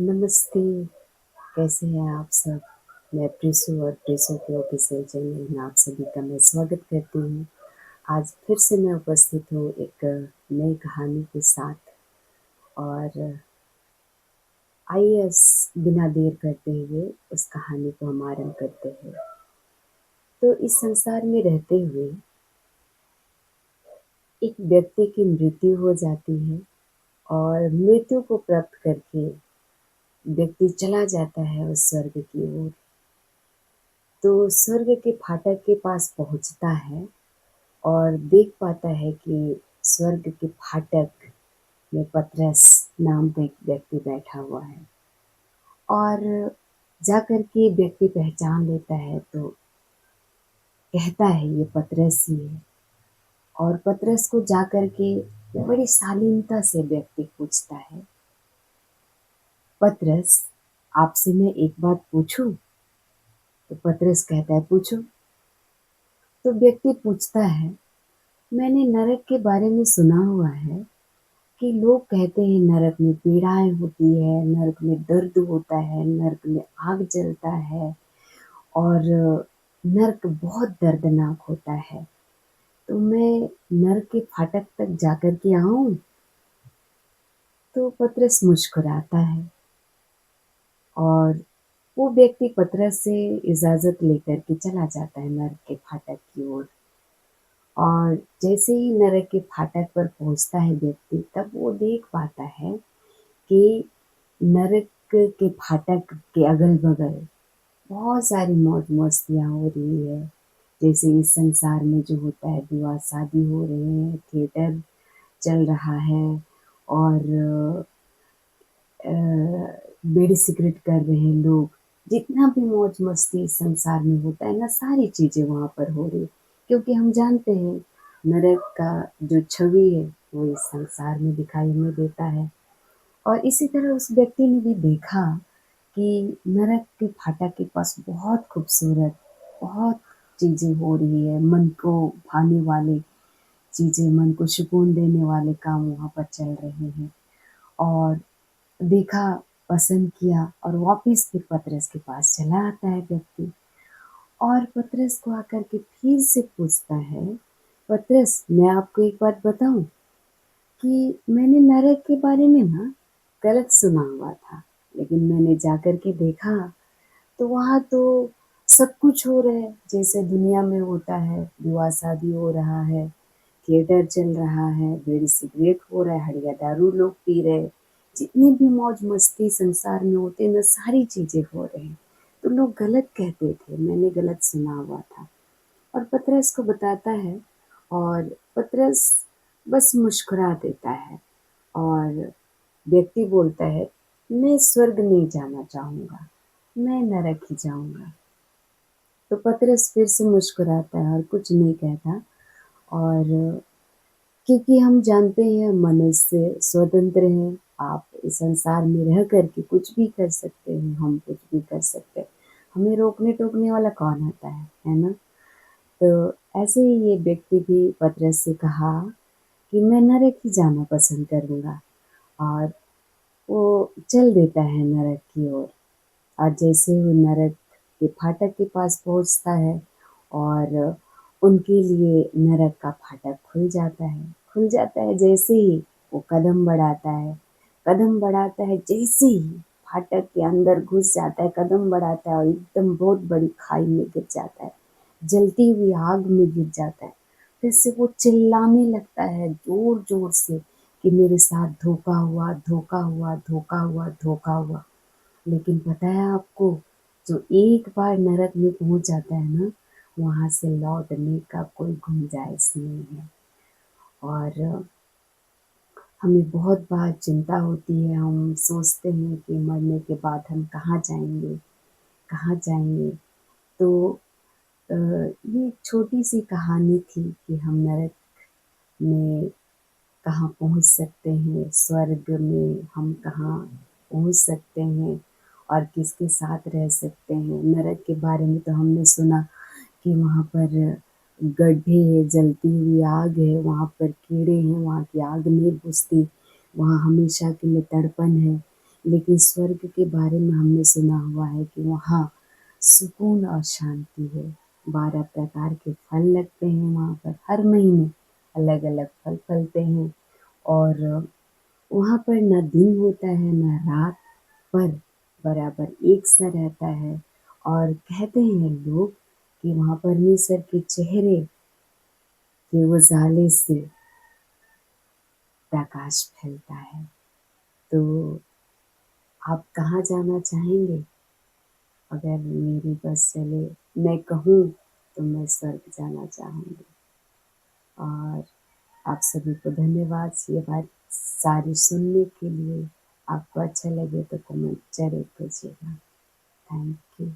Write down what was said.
नमस्ते, कैसे हैं आप सब? मैं प्रिसू और प्रिसू के ऑफिशियल चैनल में आप सभी का मैं स्वागत करती हूँ। आज फिर से मैं उपस्थित हूँ एक नई कहानी के साथ और आइए बिना देर करते हुए उस कहानी को हम आरंभ करते हैं। तो इस संसार में रहते हुए एक व्यक्ति की मृत्यु हो जाती है और मृत्यु को प्राप्त करके व्यक्ति चला जाता है उस स्वर्ग की ओर। तो स्वर्ग के फाटक के पास पहुंचता है और देख पाता है कि स्वर्ग के फाटक में पतरस नाम का एक व्यक्ति बैठा हुआ है और जाकर के व्यक्ति पहचान लेता है तो कहता है ये पतरस ही है। और पतरस को जाकर के बड़ी शालीनता से व्यक्ति पूछता है, पतरस आपसे मैं एक बात पूछूं? तो पतरस कहता है पूछो। तो व्यक्ति पूछता है, मैंने नरक के बारे में सुना हुआ है कि लोग कहते हैं नरक में पीड़ाएं होती है, नरक में दर्द होता है, नरक में आग जलता है और नरक बहुत दर्दनाक होता है। तो मैं नरक के फाटक तक जाकर के आऊं? तो पतरस मुस्कुराता है और वो व्यक्ति पतरस से इजाजत लेकर के चला जाता है नरक के फाटक की ओर। और जैसे ही नरक के फाटक पर पहुंचता है व्यक्ति, तब वो देख पाता है कि नरक के फाटक के अगल-बगल बहुत सारी मौज-मस्तियाँ हो रही है। जैसे इस संसार में जो होता है, विवाह-शादी हो रहे हैं, थिएटर चल रहा है और अ, बीड़ी सिगरेट कर रहे हैं लोग। जितना भी मौज-मस्ती इस संसार में होता है ना, सारी चीज़ें वहाँ पर हो रही है। क्योंकि हम जानते हैं नरक का जो छवि है, वो इस संसार में दिखाई हमें देता है। और इसी तरह उस व्यक्ति ने भी देखा कि नरक के फाटक के पास बहुत खूबसूरत, बहुत चीज़ें हो रही है, मन को भाने वाली चीज़ें, मन को सुकून देने वाले काम वहाँ पर चल रहे हैं। और देखा, पसंद किया और वापिस फिर पतरस के पास चला आता है व्यक्ति। और पतरस को आकर के फिर से पूछता है, पतरस मैं आपको एक बात बताऊँ कि मैंने नरक के बारे में ना गलत सुना हुआ था, लेकिन मैंने जाकर के देखा तो वहाँ तो सब कुछ हो रहा है जैसे दुनिया में होता है, विवाह-शादी हो रहा है, थिएटर चल रहा है, बीड़ी सिगरेट हो रहा है, हड़िया दारू लोग पी रहे हैं। जितनी भी मौज-मस्ती संसार में होते हैं ना, सारी चीज़ें हो रही हैं। तो लोग गलत कहते थे, मैंने गलत सुना हुआ था। और पतरस को बताता है और पतरस बस मुस्कुरा देता है और व्यक्ति बोलता है, मैं स्वर्ग नहीं जाना चाहूँगा, मैं नरक ही जाऊँगा। तो पतरस फिर से मुस्कुराता है और कुछ नहीं कहता। और क्योंकि हम जानते हैं मनुष्य स्वतंत्र हैं, आप इस संसार में रह कर के कुछ भी कर सकते हैं, हम कुछ भी कर सकते हैं। हमें रोकने-टोकने वाला कौन होता है ना? तो ऐसे ही ये व्यक्ति भी पतरस से कहा कि मैं नरक ही जाना पसंद करूँगा और वो चल देता है नरक की ओर। और जैसे वो नरक के फाटक के पास पहुँचता है और उनके लिए नरक का फाटक खुल जाता है। खुल जाता है जैसे ही वो कदम बढ़ाता है जैसे ही फाटक के अंदर घुस जाता है, कदम बढ़ाता है और एकदम बहुत बड़ी खाई में गिर जाता है। जलती हुई आग में गिर जाता है। फिर से वो चिल्लाने लगता है ज़ोर-ज़ोर से कि मेरे साथ धोखा हुआ, धोखा हुआ, धोखा हुआ, धोखा हुआ। लेकिन पता है आपको, जो एक बार नरक में पहुँच जाता है ना, वहाँ से लौटने का कोई गुंजाइश नहीं है। और हमें बहुत बार चिंता होती है, हम सोचते हैं कि मरने के बाद हम कहाँ जाएँगे, कहाँ जाएँगे? तो ये एक छोटी-सी कहानी थी कि हम नरक में कहाँ पहुँच सकते हैं, स्वर्ग में हम कहाँ पहुँच सकते हैं और किसके साथ रह सकते हैं। नरक के बारे में तो हमने सुना कि वहाँ पर गड्ढे हैं, जलती हुई आग है, वहाँ पर कीड़े हैं, वहाँ की आग नहीं बुझती, वहाँ हमेशा के लिए तड़पन है। लेकिन स्वर्ग के बारे में हमने सुना हुआ है कि वहाँ सुकून और शांति है। 12 प्रकार के फल लगते हैं वहाँ पर, हर महीने अलग अलग फल फलते हैं। और वहाँ पर ना दिन होता है ना रात, पर बराबर एक सा रहता है। और कहते हैं लोग कि वहाँ परमेश्वर के चेहरे के उजाले से प्रकाश फैलता है। तो आप कहाँ जाना चाहेंगे? अगर मेरी बस चले, मैं कहूँ तो मैं स्वर्ग जाना चाहूँगी। और आप सभी को धन्यवाद ये बात सारी सुनने के लिए। आपको अच्छा लगे तो कमेंट जरूर कीजिएगा। Thank you.